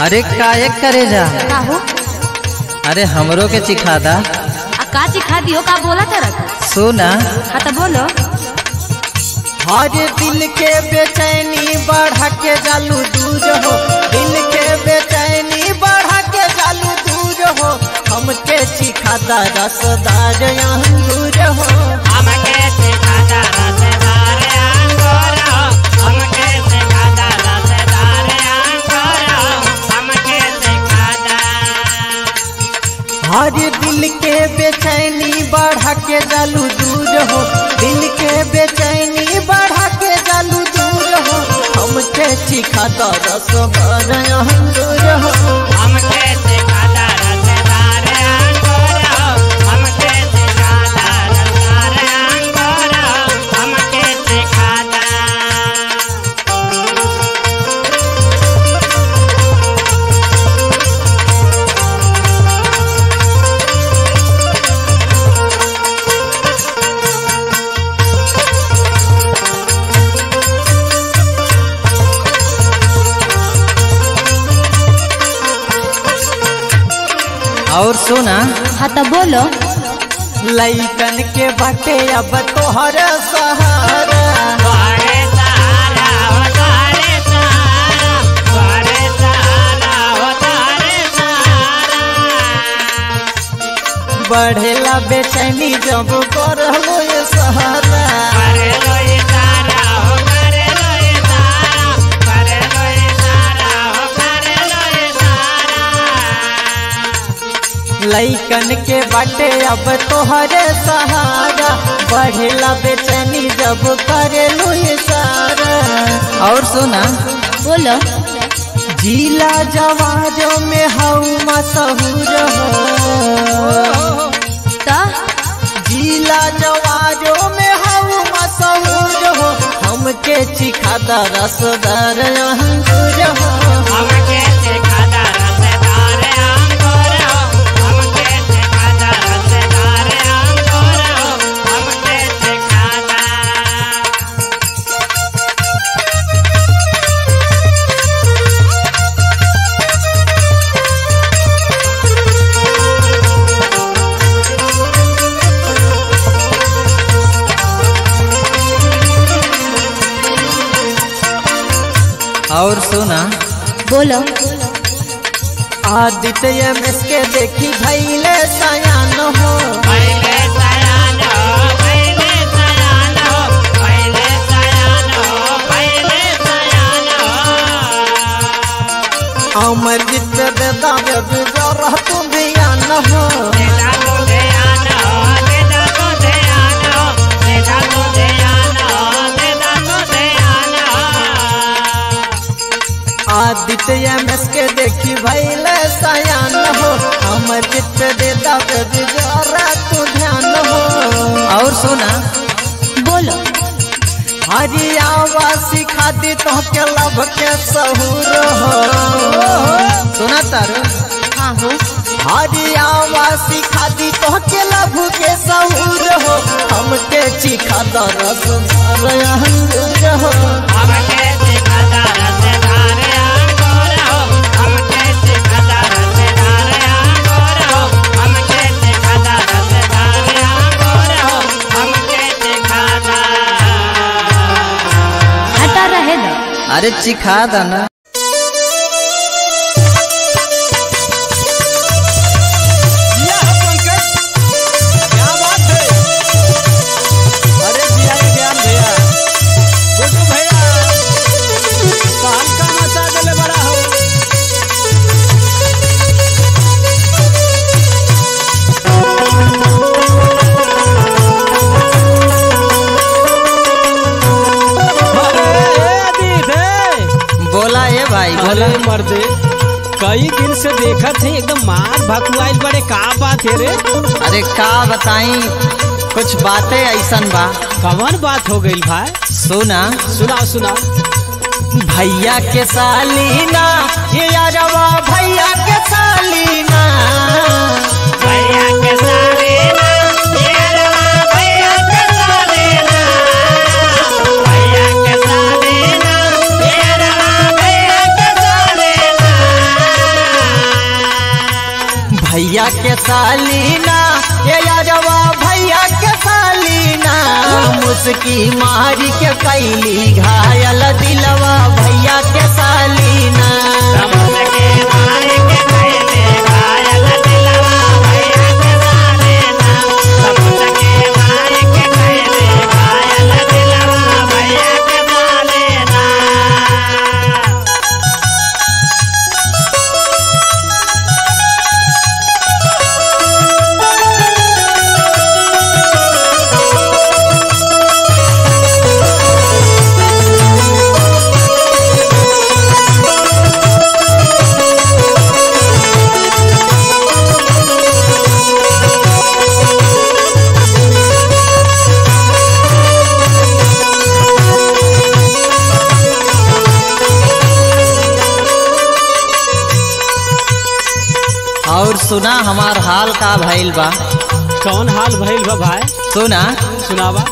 अरे काहे करे जा का हो? अरे हमरो के चिखा दा। का चिखा दियो का बोला तरक? सुना हाँ तो बोलो। हर दिल के बेचैनी बढ़ा के जालू दूर हो, दिल के बेचैनी बढ़ा के जालू दूर हो, हमके चिखा दा रसदार अंगूर हो, हमके चिखा दा रसदार अंगूर हो, हमके चिखा दा रसदार अंगूर हो, हमके चिखा दा। हर दिल के बेचैनी बढ़ा के जालू दूर हो, दिल के बेचैनी बढ़ा के जालू दूर हो, हमके चिखा दा रसदार अंगूर हो, हमके चिखा दा रसदार अंगूर हो, हमके चिखा दा रसदार अंगूर हो, हमके चिखा दा। और सुना हाँ तो बोलो। लइकन के बाटे अब तोहर सहारा, तोहरे सहारा हो, तोहरे सहारा, तोहरे सहारा हो, तोहरे सहारा। बढ़ेला बेचैनी जब करलो ये सहारा, करे लो इशारा हो, करे लो इशारा, करे लो इशारा हो, करे लो इशारा। लइकन के बाटे अब तोहरे सहारा, बढ़ेला बेचैनी जब करेलो ये सहारा। और सुना बोलो। जिला जवाजों में हऊ मशहूर हो, तो जिला जवाजों में हऊ मशहूर हो, हमके चिखा दा रसदार अंगूर हो, हमके चिखा दा रसदार अंगूर हो, हमके चिखा दा रसदार अंगूर हो, हमके चिखा दा। और सुना बोलो। आदित्य मिस के देखी भैले सयान हो, पहले सयान हो, पहले सयान हो, पहले सयान हो, पहले सयान हो। अमर जित बेदा बेबीरा तुम ध्यान हो, देदा तो ध्यान हो, देदा तो ध्यान हो, देदा तो ध्यान हो, देदा तो ध्यान हो। आदित्य मिस के देखी भैले सयान हो, अमर जित बेदा बेबीरा तू ध्यान हो। और सुना बोलो। हरियावा सिखा दी तो के लब के सहूर हो, सुना तारू हाँ हो। हरियावा सिखा दी तो के लब के सहूर हो, हमके चिखा दा रसदार अंगूर हो, हमके चिखा दा रसदार अंगूर हो, हमके चिखा दा रसदार अंगूर हो, हमके चिखा दा रसदार अंगूर हो, हमके चिखा दा। हटा रहे दो। अरे चिखा दा ना। बोला ए भाई बोला। अरे मर्दे कई दिन से देखा थे एकदम मार भकुआइल बड़े, का बात है रे? अरे का बताई कुछ बातें ऐसन बा। कवन बात हो गई भाई? सुना सुनाओ सुनाओ। भैया के सालीना ये यारवा भैया के सालीना, भैया के सालीना, येरवा भैया के सालीना, भैया के सालीना, येरवा भैया के सालीना। भैया के सालीना ये यारवा भैया के सालीना मुस्की मारी के कैली घायल दिलवा भैया के सालीना और सुना हमार हाल का भइल बा। कौन हाल भइल बा भाई? सुना सुनावा।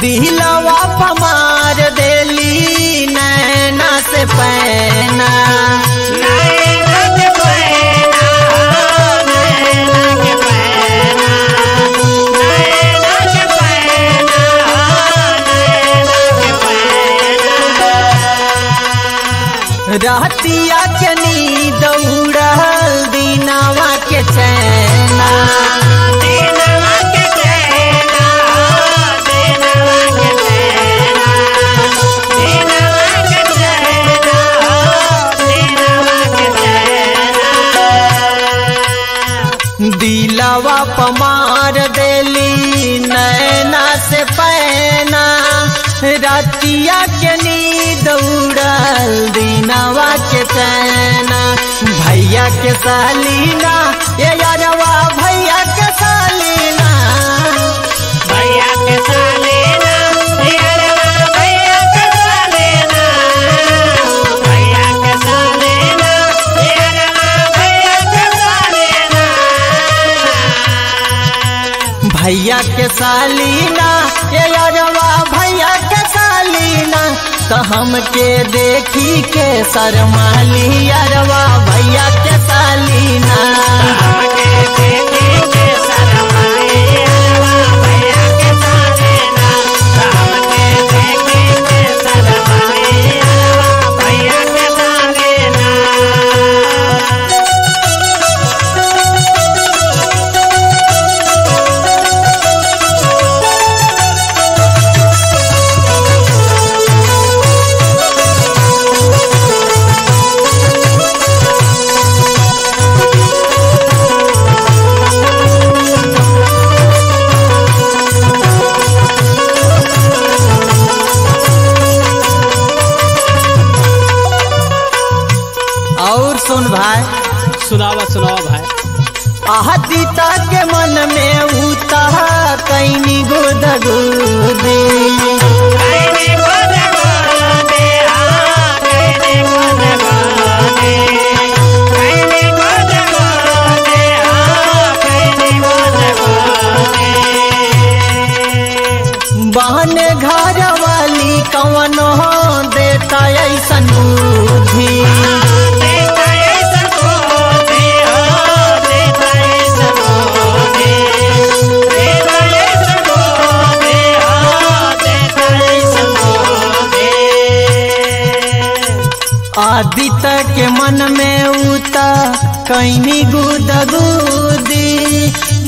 दिलवा पमार देली नैना से पैना रहतिया के नींद उड़ल दिनवा के चैना दिलवा पमार देली नैना से पैना रातिया के नींद उड़ल दिनवा के चैना भैया के सालीना ये यारवा भैया के सालीना भैया के सालीना यारवा भैया के सालीना भैया के सालीना यारवा भैया के सालीना भैया के सालीना ये यारवा भैया के सालीना तो हमके देखी के शर्माली यारवा भैया के सालीना और सुन भाई सुनावा सुनावा भाई। आहदीता के मन में उता कैनी गोद गोदी बहने घर वाली कवनो देता ऐसन बुद्धि आदित्य के मन में उता कैनी गुद गुदी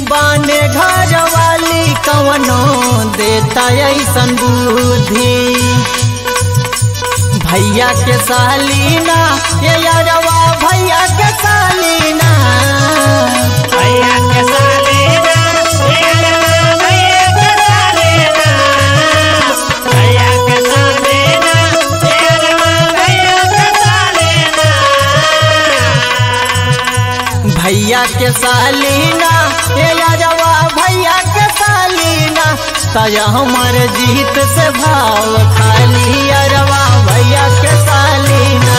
बाने घर वाली कवनो देता ऐसन बुद्धि भैया के सालीना ये यारवा भैया के सालीना भैया के सालीना यारवा भैया के सालीना भैया के सालीना यारवा भैया के सालीना भैया के सालीना ये यारवा भैया के सालीना तया हमर जीत से भाव खाली यारवा भैया के सालीना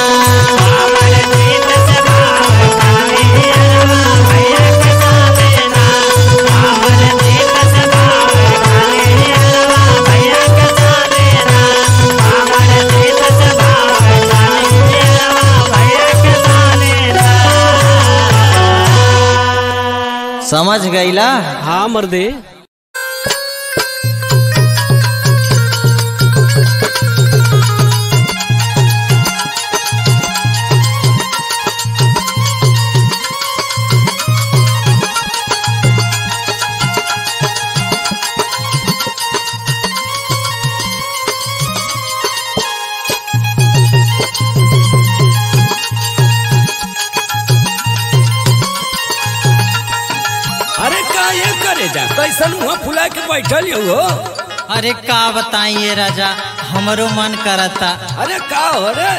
समझ गईला। हाँ मर्दे। कैसन मुँह फुला के बैठल हो? अरे का बताइए राजा, हमरो मन करता। अरे का हो रे?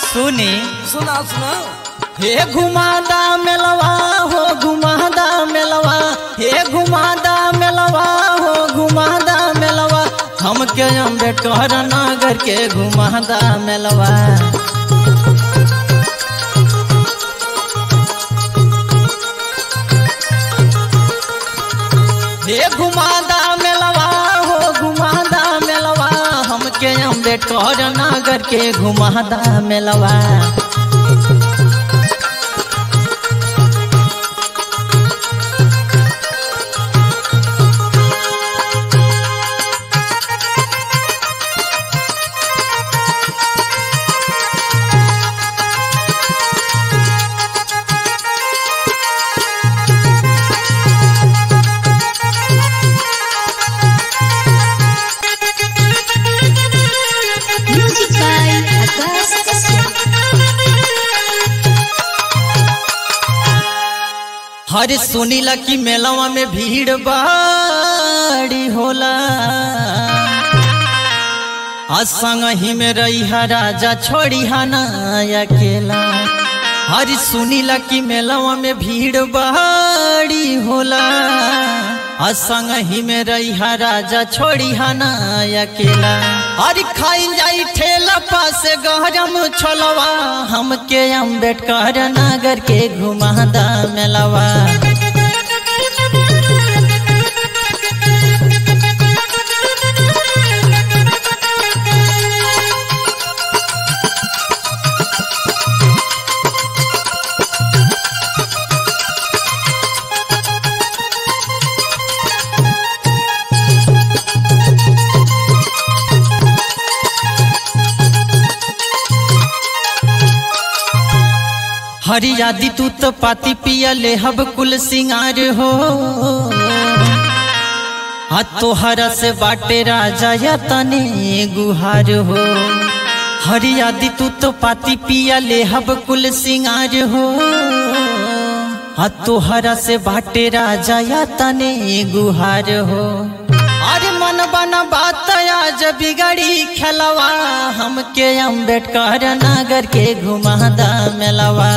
सुनी। सुना सुना। हे घुमादा मेलवा हो, घुमादा मेलवा, हे घुमादा मेलवा हो, घुमादा मेलवा, हमके अम्बेडकर नगर के घुमादा मेलवा। हे घुमादा मेलवा हो, घुमादा मेलवा, हमके अम्बेडकर नगर के घुमादा मेलवा। हरे सुनीला की मेलवा में भीड़ बाड़ी होला, असंग ही में रही राजा छोड़ी ना अकेला। हरे सुनीला की मेलवा में भीड़ बाड़ी होला, असंग ही में रही राजा छोड़ी ना अकेला। अरे खाई जाई ठेला पास गहरम छोलवा, हमके अम्बेडकर नगर के घुमादा मेलवा। हरियादी तू तो पाती पिया ले हब कुल सिंगार हो, हाँ तोहरा से बाटे राजा या तने गुहार हो। हरियादी तू तो पाती पिया ले हब कुल सिंगार हो, हाँ तोहरा से बाटे राजा या तने गुहार हो। अरे मन बना बात आज बिगड़ी खेलवा, हमके अम्बेडकर नगर के घुमादा मेलवा।